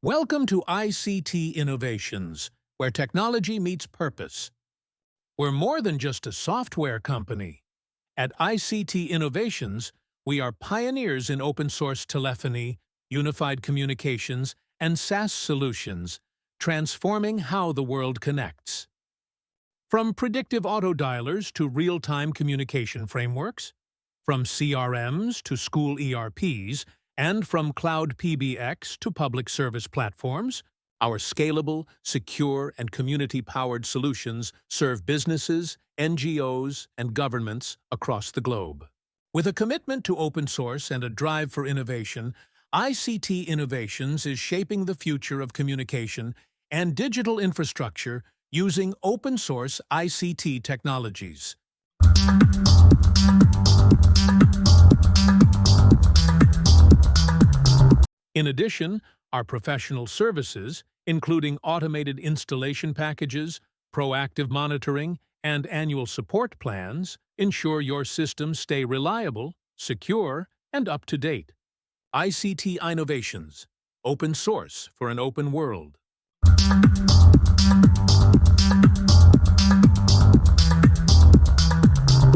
Welcome to ICT Innovations, where technology meets purpose. We're more than just a software company. At ICT Innovations, we are pioneers in open-source telephony, unified communications, and SaaS solutions, transforming how the world connects. From predictive autodialers to real-time communication frameworks, from CRMs to school ERPs, and from cloud PBX to public service platforms, our scalable, secure, and community-powered solutions serve businesses, NGOs, and governments across the globe. With a commitment to open source and a drive for innovation, ICT Innovations is shaping the future of communication and digital infrastructure using open-source ICT technologies. In addition, our professional services, including automated installation packages, proactive monitoring, and annual support plans, ensure your systems stay reliable, secure, and up-to-date. ICT Innovations, open source for an open world.